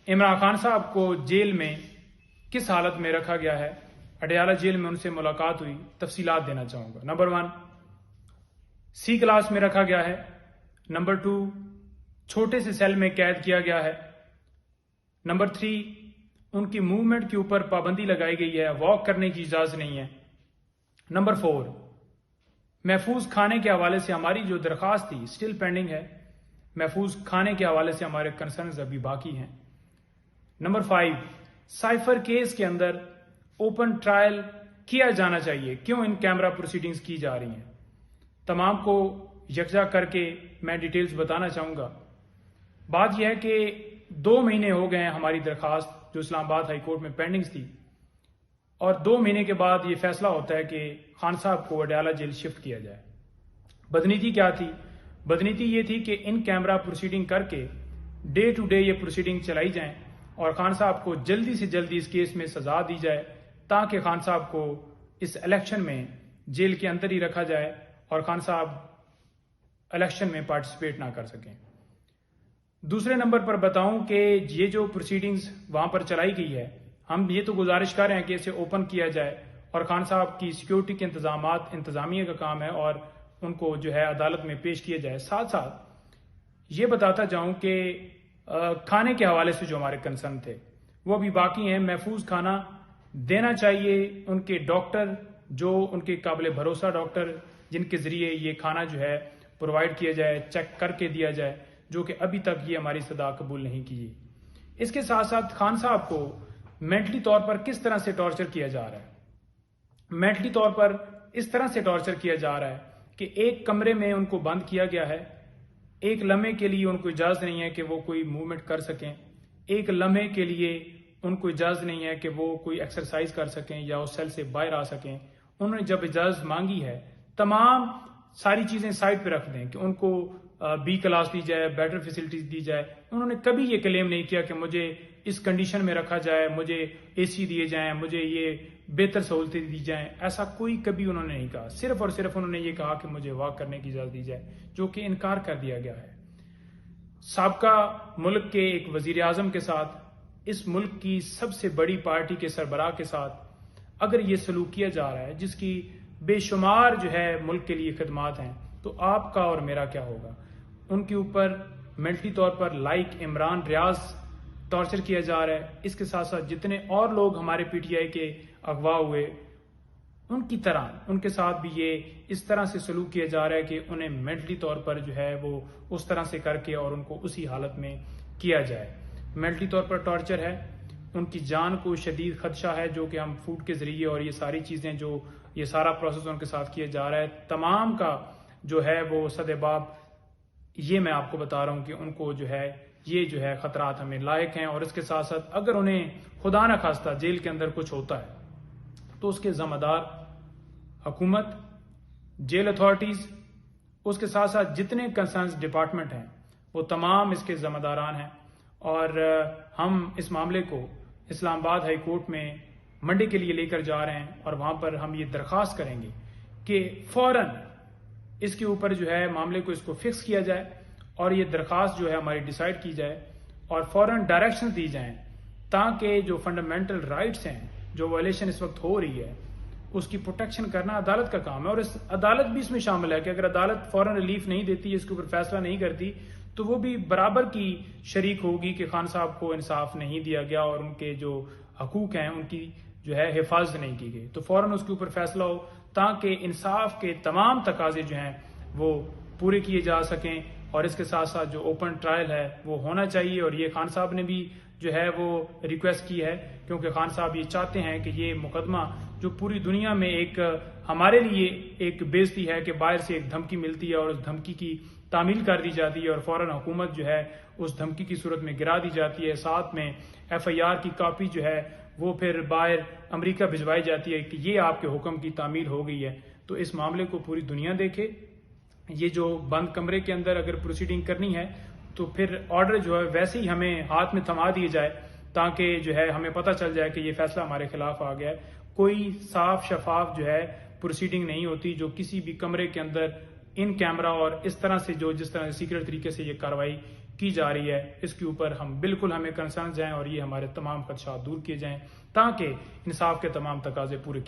عمران خان صاحب کو جیل میں کس حالت میں رکھا گیا ہے، اڈیالہ جیل میں ان سے ملاقات ہوئی، تفصیلات دینا چاہوں گا۔ نمبر 1، سی کلاس میں رکھا گیا ہے۔ نمبر 2، چھوٹے سے سیل میں قید کیا گیا ہے۔ نمبر 3، ان کی موومنٹ کے اوپر پابندی لگائی گئی ہے، واک کرنے کی اجازت نہیں ہے۔ نمبر 4، محفوظ کھانے کے حوالے سے ہماری جو درخواست تھی اسٹل پینڈنگ ہے، محفوظ کھانے کے حوالے سے ہمارے کنسرنز ابھی باقی ہیں۔ نمبر 5، سائفر کیس کے اندر اوپن ٹرائل کیا جانا چاہیے، کیوں ان کیمرہ پروسیڈنگز کی جا رہی ہیں؟ تمام کو یکجا کر کے میں ڈیٹیلز بتانا چاہوں گا۔ بات یہ ہے کہ 2 مہینے ہو گئے ہیں ہماری درخواست جو اسلام آباد ہائی کورٹ میں پینڈنگز تھی، اور 2 مہینے کے بعد یہ فیصلہ ہوتا ہے کہ خان صاحب کو اڈیالہ جیل شفٹ کیا جائے۔ بدنیتی کیا تھی؟ بدنیتی یہ تھی کہ ان کیمرہ پروسیڈنگ کر کے ڈے ٹو ڈے یہ پروسیڈنگ چلائی جائیں اور خان صاحب کو جلدی سے جلدی اس کیس میں سزا دی جائے، تاکہ خان صاحب کو اس الیکشن میں جیل کے اندر ہی رکھا جائے اور خان صاحب الیکشن میں پارٹیسپیٹ نہ کر سکیں۔ دوسرے نمبر پر بتاؤں کہ یہ جو پروسیڈنگز وہاں پر چلائی گئی ہے، ہم یہ تو گزارش کر رہے ہیں کہ اسے اوپن کیا جائے اور خان صاحب کی سیکیورٹی کے انتظامات انتظامیہ کا کام ہے اور ان کو جو ہے عدالت میں پیش کیا جائے۔ ساتھ ساتھ یہ بتاتا جاؤں کہ کھانے کے حوالے سے جو ہمارے کنسرن تھے وہ بھی باقی ہیں۔ محفوظ کھانا دینا چاہیے، ان کے ڈاکٹر جو ان کے قابل بھروسہ ڈاکٹر جن کے ذریعے یہ کھانا جو ہے پرووائڈ کیا جائے، چیک کر کے دیا جائے، جو کہ ابھی تک یہ ہماری صدا قبول نہیں کی۔ اس کے ساتھ ساتھ خان صاحب کو مینٹلی طور پر کس طرح سے ٹارچر کیا جا رہا ہے؟ مینٹلی طور پر اس طرح سے ٹارچر کیا جا رہا ہے کہ ایک کمرے میں ان کو بند کیا گیا ہے، ایک لمحے کے لیے ان کو اجازت نہیں ہے کہ وہ کوئی موومنٹ کر سکیں، ایک لمحے کے لیے ان کو اجازت نہیں ہے کہ وہ کوئی ایکسرسائز کر سکیں یا اس سیل سے باہر آ سکیں۔ انہوں نے جب اجازت مانگی ہے، تمام ساری چیزیں سائڈ پہ رکھ دیں کہ ان کو بی کلاس دی جائے، بیٹر فیسلٹیز دی جائے۔ انہوں نے کبھی یہ کلیم نہیں کیا کہ مجھے اس کنڈیشن میں رکھا جائے، مجھے اے سی دیے جائیں، مجھے یہ بہتر سہولتیں دی جائیں، ایسا کوئی کبھی انہوں نے نہیں کہا۔ صرف اور صرف انہوں نے یہ کہا کہ مجھے واک کرنے کی اجازت دی جائے، جو کہ انکار کر دیا گیا ہے۔ سابقہ ملک کے ایک وزیر اعظم کے ساتھ، اس ملک کی سب سے بڑی پارٹی کے سربراہ کے ساتھ اگر یہ سلوک کیا جا رہا ہے، جس کی بے شمار جو ہے ملک کے لیے خدمات ہیں، تو آپ کا اور میرا کیا ہوگا؟ ان کے اوپر مینٹلی طور پر لائک عمران ریاض ٹارچر کیا جا رہا ہے۔ اس کے ساتھ ساتھ جتنے اور لوگ ہمارے پی ٹی آئی کے اغوا ہوئے، ان کی طرح ان کے ساتھ بھی یہ اس طرح سے سلوک کیا جا رہا ہے کہ انہیں مینٹلی طور پر جو ہے وہ اس طرح سے کر کے اور ان کو اسی حالت میں کیا جائے۔ مینٹلی طور پر ٹارچر ہے، ان کی جان کو شدید خدشہ ہے، جو کہ ہم فوڈ کے ذریعے اور یہ ساری چیزیں جو یہ سارا پروسیس ان کے ساتھ کیا جا رہا ہے، تمام کا جو ہے وہ سدباب یہ میں آپ کو بتا رہا ہوں کہ ان کو جو ہے یہ جو ہے خطرات ہمیں لاحق ہیں۔ اور اس کے ساتھ ساتھ اگر انہیں خدا نہ خواستہ جیل کے اندر کچھ ہوتا ہے تو اس کے ذمہ دار حکومت، جیل اتھارٹیز، اس کے ساتھ ساتھ جتنے کنسرنز ڈپارٹمنٹ ہیں وہ تمام اس کے ذمہ داران ہیں۔ اور ہم اس معاملے کو اسلام آباد ہائی کورٹ میں منڈے کے لیے لے کر جا رہے ہیں اور وہاں پر ہم یہ درخواست کریں گے کہ فوراً اس کے اوپر جو ہے معاملے کو اس کو فکس کیا جائے اور یہ درخواست جو ہے ہماری ڈیسائیڈ کی جائے اور فوراً ڈائریکشن دی جائیں، تاکہ جو فنڈامنٹل رائٹس ہیں، جو وائلیشن اس وقت ہو رہی ہے، اس کی پروٹیکشن کرنا عدالت کا کام ہے۔ اور اس عدالت بھی اس میں شامل ہے کہ اگر عدالت فوراً ریلیف نہیں دیتی، اس کے اوپر فیصلہ نہیں کرتی، تو وہ بھی برابر کی شریک ہوگی کہ خان صاحب کو انصاف نہیں دیا گیا اور ان کے جو حقوق ہیں ان کی جو ہے حفاظت نہیں کی گئی۔ تو فوراً اس کے اوپر فیصلہ ہو تاکہ انصاف کے تمام تقاضے جو ہیں وہ پورے کیے جا سکیں۔ اور اس کے ساتھ ساتھ جو اوپن ٹرائل ہے وہ ہونا چاہیے، اور یہ خان صاحب نے بھی جو ہے وہ ریکویسٹ کی ہے، کیونکہ خان صاحب یہ چاہتے ہیں کہ یہ مقدمہ جو پوری دنیا میں ایک ہمارے لیے ایک بےعزتی ہے کہ باہر سے ایک دھمکی ملتی ہے اور اس دھمکی کی تعمیل کر دی جاتی ہے اور فوراً حکومت جو ہے اس دھمکی کی صورت میں گرا دی جاتی ہے، ساتھ میں ایف آئی آر کی کاپی جو ہے وہ پھر باہر امریکہ بھجوائی جاتی ہے کہ یہ آپ کے حکم کی تعمیل ہو گئی ہے۔ تو اس معاملے کو پوری دنیا دیکھے۔ یہ جو بند کمرے کے اندر اگر پروسیڈنگ کرنی ہے تو پھر آرڈر جو ہے ویسے ہی ہمیں ہاتھ میں تھما دیے جائے، تاکہ جو ہے ہمیں پتہ چل جائے کہ یہ فیصلہ ہمارے خلاف آ گیا ہے۔ کوئی صاف شفاف جو ہے پروسیڈنگ نہیں ہوتی جو کسی بھی کمرے کے اندر ان کیمرہ اور اس طرح سے جو جس طرح سے سیکرٹ طریقے سے یہ کارروائی کی جا رہی ہے اس کے اوپر ہمیں کنسرنز ہیں اور یہ ہمارے تمام خدشات دور کیے جائیں تاکہ انصاف کے تمام تقاضے پورے